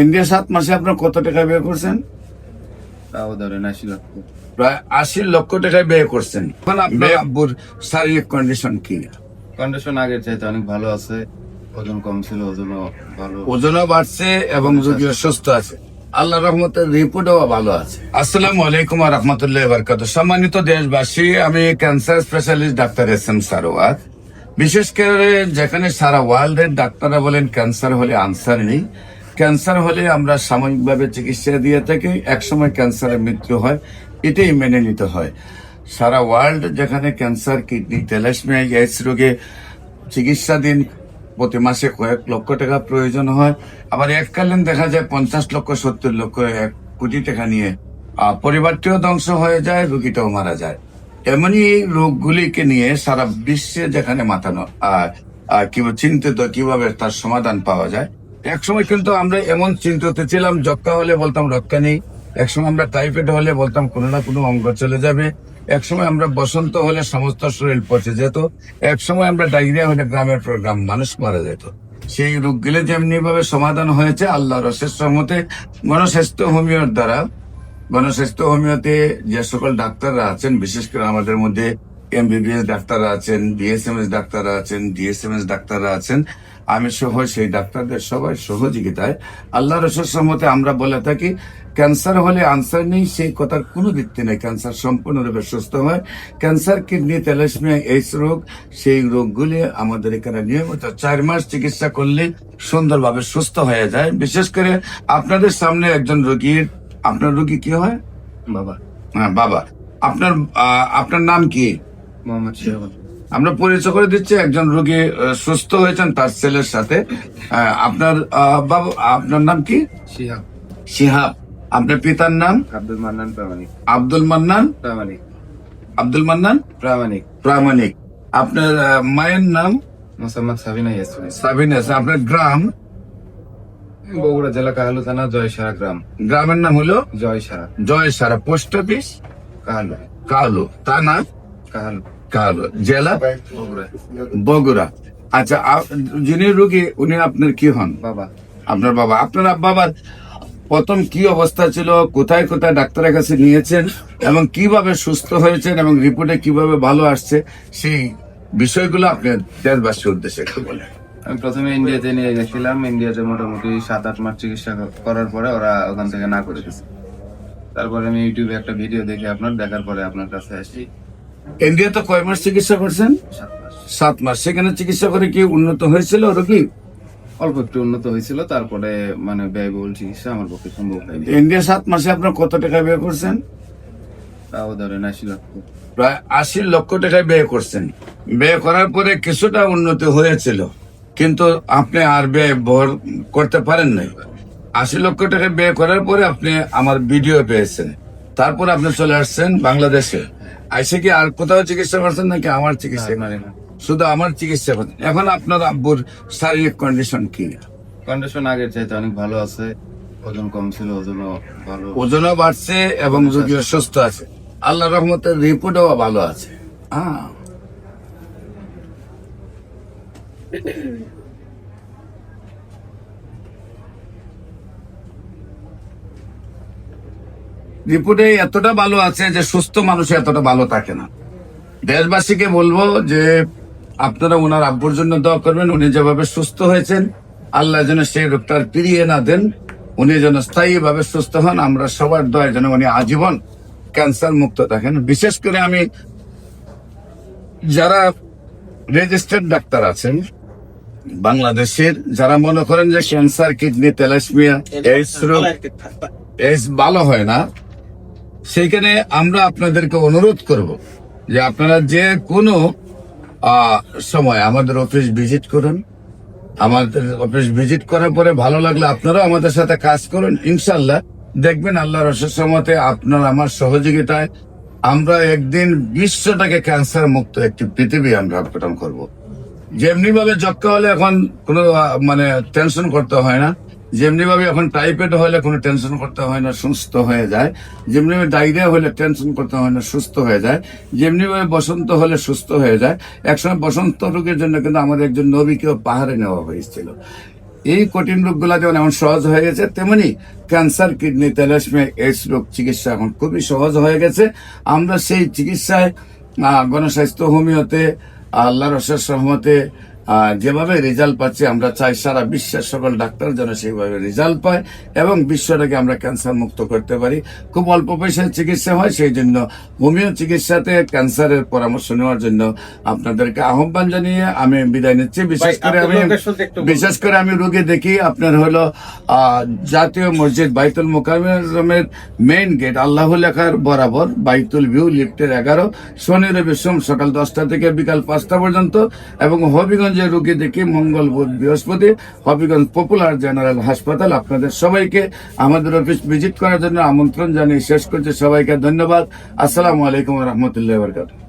India 7 মাসে আপনার কত টাকা ব্যয় করছেন? তাও ধরেন 80 লক্ষ। প্রায় 80 লক্ষ টাকা ব্যয় করছেন। এখন আপনার আব্বুর শারীরিক কন্ডিশন কি? কন্ডিশন আগের চাইতে অনেক ভালো আছে। ওজন কম ছিল, ওজনও ভালো। ওজনও বাড়ছে এবং রোগীও সুস্থ আছে। আল্লাহ রহমতের রিপোর্টও ভালো আছে। আসসালামু আলাইকুম ওয়া রাহমাতুল্লাহি ওয়া বারাকাতুহু। সম্মানিত দেশবাসী, আমি cancer specialist doctor SM. Sarwar. বিশেষ করে যেখানে সারা ওয়ার্ল্ডের ডাক্তাররা বলেন ক্যান্সার হলে আনসার নেই, ক্যান্সার হলে আমরা সাময়িকভাবে চিকিৎসা দিয়ে থাকি, একসময় ক্যান্সারের মৃত্যু হয়, এটাই মেনে নিতে হয়। সারা ওয়ার্ল্ড যেখানে ক্যান্সার, কিডনি, থ্যালাসেমিয়া, এইডস রোগে চিকিৎসাধীন প্রতি মাসে কয়েক লক্ষ টাকা প্রয়োজন হয়, আবার এককালীন দেখা যায় 50 লক্ষ 70 লক্ষ 1 কোটি টাকা নিয়ে পরিবারটিও ধ্বংস হয়ে যায়, রোগীটাও মারা যায়। এমনই রোগগুলিকে নিয়ে সারা বিশ্বে যেখানে মাতানো চিন্তিত কিভাবে তার সমাধান পাওয়া যায়। একসময় কিন্তু আমরা এমন চিন্তিত ছিলাম, যক্ষ্মা হলে বলতাম রক্ষা নেই, একসময় আমরা টাইফয়েড হলে বলতাম কোনো না কোনো অঙ্গ চলে যাবে, একসময় আমরা বসন্ত হলে সমস্ত শরীর পচে যেত, একসময় আমরা ডায়রিয়া হলে গ্রামের পর গ্রাম মানুষ মারা যেত। সেই রোগগুলো যেমনি ভাবে সমাধান হয়েছে আল্লাহর অশেষ রহমতে গণস্বাস্থ্য হোমিওর দ্বারা। গণস্বাস্থ্য হোমিওতে যে সকল ডাক্তাররা আছেন, বিশেষ করে আমাদের মধ্যে এমবিবিএস ডাক্তাররা আছেন, বিএসএমএস ডাক্তাররা আছেন, ডিএসএমএস ডাক্তাররা আছেন, আমি সহ সেই ডাক্তারদের সবাই সহযোগিতায় আল্লাহর অশেষ রহমতে আমরা বলে থাকি ক্যান্সার হলে আনসার নেই, সেই কথার কোনো ভিত্তি নেই। ক্যান্সার সম্পূর্ণরূপে সুস্থ হয়। ক্যান্সার, কিডনি, থ্যালাসেমিয়া, এইডস রোগ, সেই রোগগুলি আমাদের এখানে নিয়মিত 4 মাস চিকিৎসা করলে সুন্দরভাবে সুস্থ হয়ে যায়। বিশেষ করে আপনাদের সামনে একজন রোগীর, আপনার রোগী কি হয়? বাবা। হ্যাঁ, বাবা। আপনার নাম কি? মোহাম্মদ শিহাব। আমরা পরিচয় করে দিচ্ছি, একজন রোগী সুস্থ হয়েছেন তার ছেলের সাথে। আপনার বাবা, আপনার নাম কি? শিহাব। শিহাব। আপনার পিতার নাম? আব্দুল মান্নান প্রামাণিক। আব্দুল মান্নান প্রামাণিক। আব্দুল মান্নান প্রামাণিক। প্রামাণিক। আপনার মায়ের নাম? মোসাম্মদ সাবিনা ইয়াসমিন। সাবিনা। আপনার গ্রাম? বগুড়া জেলা কাহালু থানা জয়সারা গ্রাম। গ্রামের নাম হলো জয়সারা। জয়সারা। Post office Kahalu. কালু। থানা কাহালু। কালু। জেলা বগুড়া। বগুড়া। আচ্ছা, যিনি রোগী উনি আপনার কি হন? বাবা। আপনার বাবা। আপনার বাবার প্রথম কি অবস্থা ছিল, কোথায় কোথায় ডাক্তারের কাছে নিয়েছেন এবং কিভাবে সুস্থ হয়েছেন এবং রিপোর্টে কিভাবে ভালো আসছে, সেই বিষয়গুলো আপনি দেশবাসীর উদ্দেশ্যে একটু বলেন। আমি প্রথমে ইন্ডিয়াতে নিয়ে গেছিলাম। ইন্ডিয়াতে মোটামুটি 7-8 মাস চিকিৎসা করার পরে ওরা ওখান থেকে না করে দিয়েছে। তারপরে আমি ইউটিউবে একটা ভিডিও দেখে দেখার পরে আপনার কাছে আসি। ইন্ডিয়াতে কয় মাস চিকিৎসা করছেন? 7 মাস। 7 মাস। সেখানে চিকিৎসা করে কি উন্নত হয়েছিল রোগী? অল্প একটু উন্নত হয়েছিল। তারপরে ব্যয়বহুল চিকিৎসা আমার পক্ষে সম্ভব হয়নি। ইন্ডিয়া 7 মাসে আপনার কত টাকা ব্যয় করছেন? তাও ধরেন 80 লক্ষ। প্রায় 80 লক্ষ টাকা ব্যয় করছেন। ব্যয় করার পরে কিছুটা উন্নতি হয়েছিল, কিন্তু আপনি আর ব্যয় বহন করতে পারেন নাই। 80 লক্ষ টাকা ব্যয় করার পরে আপনি আমার ভিডিও পেয়েছেন, তারপর আপনি চলে আসছেন বাংলাদেশে। আইসে কি আর কোথাও চিকিৎসা করছেন নাকি আমার চিকিৎসা? শুধু আমার চিকিৎসা করছেন। এখন আপনার আব্বুর শারীরিক কন্ডিশন কি? কন্ডিশন আগের চাইতে অনেক ভালো আছে। ওজন কম ছিল, ওজনও ভালো। ওজনও বাড়ছে এবং রোগীও সুস্থ আছে। আল্লাহ রহমতের রিপোর্টও ভালো আছে। রিপোর্টে এতটা ভালো আছে যে সুস্থ মানুষ এতটা ভালো থাকে না। দেশবাসীকে বলবো যে আপনারা ওনার আব্বুর জন্য দোয়া করবেন। উনি যেভাবে সুস্থ হয়েছেন, আল্লাহ যেন সেই রোগটা ফিরিয়ে না দেন, উনি যেন স্থায়ী ভাবে সুস্থ হন। আমরা সবার দোয়া যেন উনি আজীবন ক্যান্সার মুক্ত থাকেন। বিশেষ করে আমি যারা রেজিস্টার্ড ডাক্তার আছেন বাংলাদেশের, যারা মনে করেন যে ক্যান্সার, কিডনি, থ্যালাসেমিয়া, এইডস রোগ, এইডস ভালো হয় না, সেইখানে আমরা আপনাদেরকে অনুরোধ করব যে আপনারা যে কোনো সময় আমাদের অফিস ভিজিট করুন। আমাদের অফিস ভিজিট করার পরে ভালো লাগলে আপনারাও আমাদের সাথে কাজ করুন। ইনশাল্লাহ দেখবেন আল্লাহর অশেষ রহমতে আপনার আমার সহযোগিতায় আমরা একদিন বিশ্বটাকে ক্যান্সার মুক্ত একটি পৃথিবী আমরা গঠন করব। যেমনি ভাবে যক্ষ্মা হলে এখন কোনো টেনশন করতে হয় না, যেমনি ভাবে এখন টাইফয়েড হলে কোনো টেনশন করতে হয় না, সুস্থ হয়ে যায়। যেমনি ভাবে ডায়রিয়া হলে টেনশন করতে হয় না, সুস্থ হয়ে যায়। যেমনি ভাবে বসন্ত হলে সুস্থ হয়ে যায়। একসময় বসন্ত রোগের জন্য কিন্তু আমাদের একজন নবীকেও পাহাড়ে নেওয়া হয়েছিল। এই কঠিন রোগগুলা যেমন এমন সহজ হয়ে গেছে, তেমনি ক্যান্সার, কিডনি, তেলাসমিয়া, এইডস রোগ চিকিৎসা এখন খুবই সহজ হয়ে গেছে। আমরা সেই চিকিৎসায় গণস্বাস্থ্য হোমিওতে আল্লাহর অশেষ রহমতে যেভাবে রেজাল্ট পাচ্ছি, আমরা চাই সারা বিশ্বের সকল ডাক্তার যেন সেইভাবে রেজাল্ট পায় এবং বিশ্বটাকে আমরা ক্যান্সার মুক্ত করতে পারি। খুব অল্প পয়সায় চিকিৎসা হয়, সেই জন্য হোমিও চিকিৎসাতে ক্যান্সারের পরামর্শ নেওয়ার জন্য আপনাদেরকে আহ্বান জানিয়ে আমি বিদায় নিচ্ছি। বিশেষ করে আমি রোগী দেখি আপনার হলো জাতীয় মসজিদ বাইতুল মোকাররমের মেইন গেট আল্লাহ লেখার বরাবর, বাইতুল ভিউ, লিফটের 11, শনি রবি সোম সকাল 10টা থেকে বিকাল 5টা পর্যন্ত, এবং হবিগঞ্জে রোগী দেখি মঙ্গল বুধ বৃহস্পতি, হবিগঞ্জ পপুলার জেনারেল হাসপাতাল। আপনাদের সবাইকে আমাদের অফিস ভিজিট করার জন্য আমন্ত্রণ জানিয়ে শেষ করছি। সবাইকে ধন্যবাদ। আসসালামু আলাইকুম ওয়া রাহমাতুল্লাহি ওয়া বারাকাতুহু।